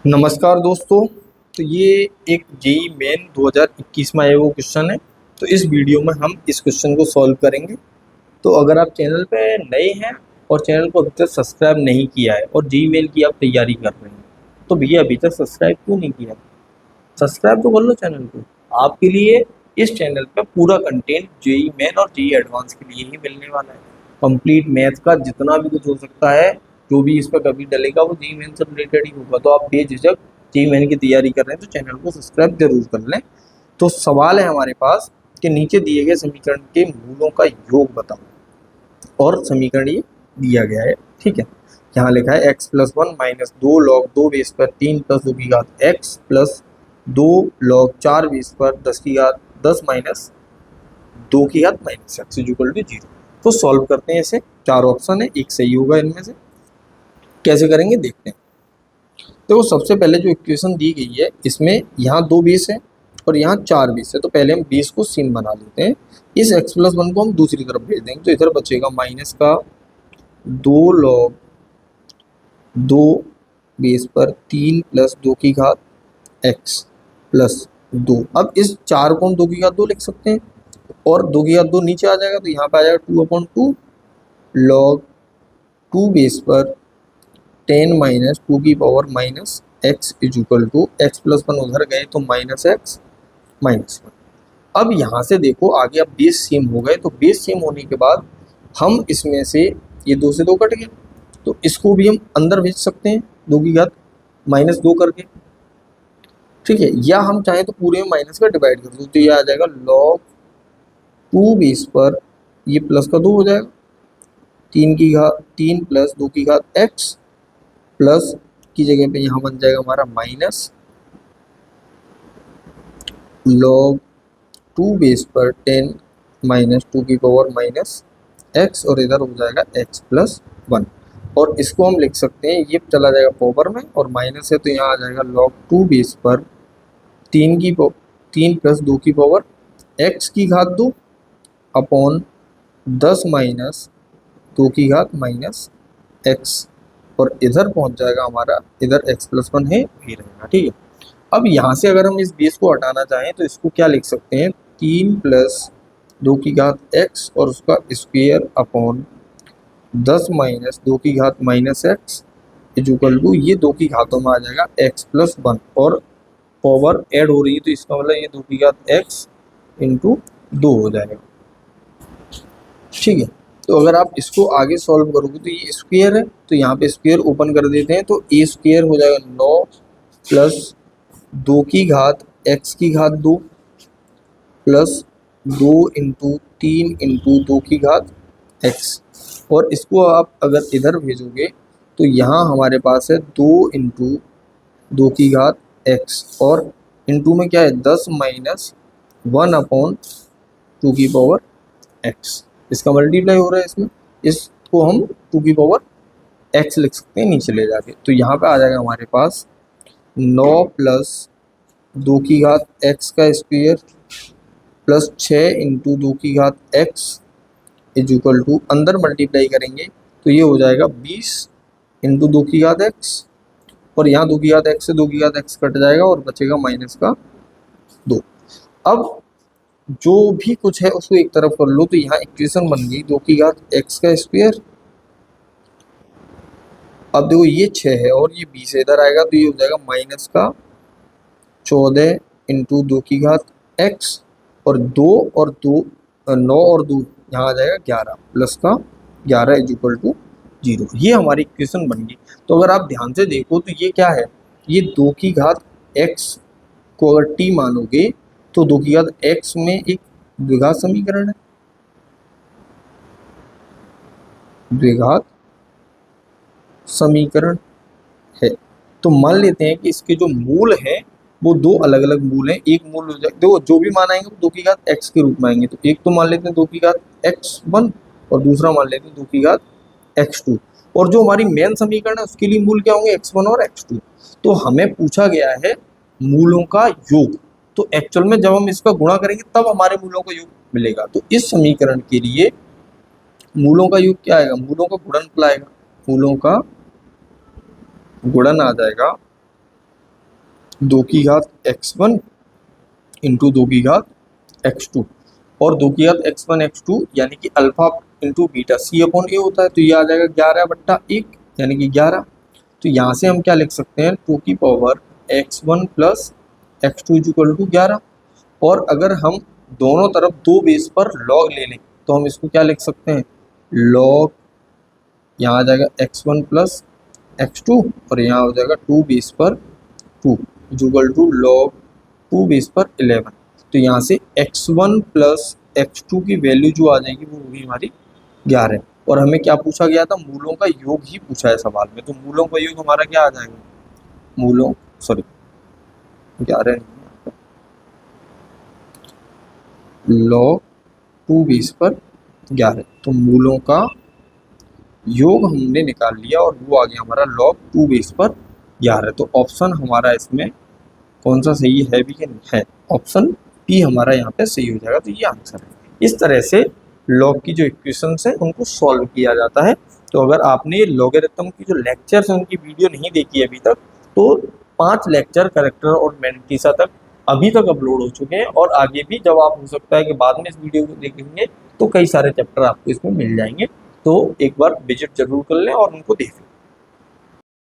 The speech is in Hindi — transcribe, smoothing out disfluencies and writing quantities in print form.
नमस्कार दोस्तों। तो ये एक जेई मेन 2021 में आया वो क्वेश्चन है। तो इस वीडियो में हम इस क्वेश्चन को सॉल्व करेंगे। तो अगर आप चैनल पे नए हैं और चैनल को अभी तक सब्सक्राइब नहीं किया है और जेई मेन की आप तैयारी कर रहे हैं तो भैया अभी तक सब्सक्राइब क्यों नहीं किया? सब्सक्राइब तो कर लो चैनल को। आपके लिए इस चैनल पे पूरा कंटेंट जेई मेन और जेई एडवांस के लिए ही मिलने वाला है। कंप्लीट मैथ का जितना भी कुछ हो सकता है, जो भी इस पर कभी डलेगा वो जेई मेन से रिलेटेड ही होगा। तो आप बेझिझक जेई मेन की तैयारी कर रहे हैं तो चैनल को सब्सक्राइब जरूर कर लें। तो सवाल है हमारे पास कि नीचे दिए गए समीकरण के मूलों का योग बताओ, और समीकरण ये दिया गया है। ठीक है, यहाँ लिखा है एक्स प्लस वन माइनस दो लॉग दो बेस पर तीन प्लस दो की घात एक्स प्लस दो लॉग चार बेस पर दस की घात दस माइनस दो की घात minus x equal to zero. तो सॉल्व करते हैं इसे। चार ऑप्शन है, एक सही होगा इनमें से। कैसे करेंगे देखते हैं। तो सबसे पहले जो इक्वेशन दी गई है इसमें यहाँ दो बेस है और यहाँ चार बेस है। तो पहले हम बेस को सेम बना लेते हैं। इस एक्स प्लस वन को हम दूसरी तरफ भेज देंगे तो इधर बचेगा माइनस का दो लॉग दो बेस पर तीन प्लस दो की घात एक्स प्लस दो। अब इस चार को हम दो की घात दो लिख सकते हैं और दो की घात दो नीचे आ जाएगा तो यहाँ पे आ जाएगा two upon two log two base पर टेन माइनस टू की power minus x is equal to x plus one उधर गए तो माइनस एक्स माइनस वन। अब यहाँ से देखो आगे अब बेस सेम हो गए तो बेस सेम होने के बाद हम इसमें से ये दो से दो कट गए तो इसको भी हम अंदर भेज सकते हैं दो की घात माइनस दो करके। ठीक है, या हम चाहें तो पूरे में माइनस का डिवाइड कर दो तो ये आ जाएगा लॉग टू बेस पर ये प्लस का दो हो जाएगा तीन की घात तीन प्लस दो की घात एक्स प्लस की जगह पे यहाँ बन जाएगा हमारा माइनस लॉग टू बेस पर टेन माइनस टू की पावर माइनस एक्स और इधर हो जाएगा एक्स प्लस वन। और इसको हम लिख सकते हैं, ये चला जाएगा पावर में और माइनस है तो यहाँ आ जाएगा लॉग टू बेस पर तीन प्लस दो की पावर एक्स की घात दो अपॉन दस माइनस दो की घात माइनस एक्स और इधर पहुंच जाएगा हमारा, इधर एक्स प्लस वन है वही रहेगा। ठीक है, अब यहाँ से अगर हम इस बेस को हटाना चाहें तो इसको क्या लिख सकते हैं, तीन प्लस दो की घात एक्स और उसका स्क्वेयर अपॉन दस माइनस दो की घात माइनस एक्स इक्वल टू ये दो की घातों में आ जाएगा एक्स प्लस वन और पावर ऐड हो रही है तो इसका मतलब ये दो की घात एक्स इंटू दो हो जाएगा। ठीक है, तो अगर आप इसको आगे सॉल्व करोगे तो ये स्क्वेयर है तो यहाँ पे स्क्वेयर ओपन कर देते हैं तो ए स्क्वेयर हो जाएगा नौ प्लस दो की घात एक्स की घात दो प्लस दो इंटू तीन इंटू दो की घात एक्स। और इसको आप अगर इधर भेजोगे तो यहाँ हमारे पास है दो इंटू दो की घात एक्स और इंटू में क्या है दस माइनस वन अपॉन टू की पावर एक्स। इसका मल्टीप्लाई हो रहा है इसमें, इसको हम टू की पावर एक्स लिख सकते हैं नीचे ले जाके। तो यहाँ पे आ जाएगा हमारे पास नौ प्लस दो की घात एक्स का स्क्वेयर प्लस छः इंटू दो की घात एक्स इज इक्वल टू अंदर मल्टीप्लाई करेंगे तो ये हो जाएगा 20 इंटू दो की घात एक्स और यहाँ दो की घात एक्स से दो की घात एक्स कट जाएगा और बचेगा माइनस का दो। अब जो भी कुछ है उसको एक तरफ कर लो तो यहाँ इक्वेशन बन गई दो की घात एक्स का स्क्वेयर। अब देखो ये 6 है और ये 20 इधर आएगा तो ये हो जाएगा माइनस का 14 इंटू दो की घात एक्स और दो और दो नौ और दो यहाँ आ जाएगा 11 प्लस का 11 इज इक्वल टू जीरो। ये हमारी इक्वेशन बन गई। तो अगर आप ध्यान से देखो तो ये क्या है, ये दो की घात एक्स को अगर टी मानोगे तो दो की घात एक्स में एक द्विघात समीकरण है, द्विघात समीकरण है। तो मान लेते हैं कि इसके जो मूल हैं वो दो अलग अलग मूल हैं। एक मूल हो जाए देखो जो भी मान आएंगे वो दो की घात एक्स के रूप में आएंगे तो एक तो मान लेते हैं दो की घात एक्स वन और दूसरा मान लेते हैं दो की घात एक्स टू। और जो हमारी मेन समीकरण है उसके लिए मूल क्या होंगे, एक्स वन और एक्स टू। तो हमें पूछा गया है मूलों का योग। तो एक्चुअल में जब हम इसका गुणा करेंगे तब हमारे मूलों का योग मिलेगा। तो इस समीकरण के लिए मूलों का योग क्या आएगा, मूलों का गुणनफल आएगा, मूलों का गुणन आ जाएगा 2 की घात x1 इंटू 2 की घात x2, और 2 की घात x1 x2 यानी कि alpha into beta c upon A होता है, तो ये आ जाएगा 11/1 यानी कि 11। तो यहाँ से हम क्या लिख सकते हैं, 2 की power x1 plus x2 is equal to 11। और अगर हम दोनों तरफ दो बेस पर लॉग ले लें तो हम इसको क्या लिख सकते हैं, लॉग, यहाँ आ जाएगा x1 प्लस x2 और यहाँ हो जाएगा 2 बेस पर 2 is equal to log 2 base पर 11। तो यहाँ से x1 प्लस x2 की वैल्यू जो आ जाएगी वो होगी हमारी 11। और हमें क्या पूछा गया था, मूलों का योग ही पूछा है सवाल में, तो मूलों का योग हमारा क्या आ जाएगा, मूलों, सॉरी 11 लॉग 2 बेस पर 11, तो मूलों का योग हमने निकाल लिया और वो आ गया हमारा लॉग 2 बेस पर 11। तो ऑप्शन हमारा इसमें कौन सा सही है भी कि नहीं है, ऑप्शन बी हमारा यहाँ पे सही हो जाएगा। तो ये आंसर है। इस तरह से लॉग की जो इक्वेशंस है उनको सॉल्व किया जाता है। तो अगर आपने लॉगरिथम की जो लेक्चर्स हैं उनकी वीडियो नहीं देखी है अभी तक, तो 5 लेक्चर करेक्टर और मैंटिसा तक अभी तक अपलोड हो चुके हैं, और आगे भी जब आप हो सकता है कि बाद में इस वीडियो को देखेंगे तो कई सारे चैप्टर आपको इसमें मिल जाएंगे। तो एक बार विजिट जरूर कर लें और उनको देख लें।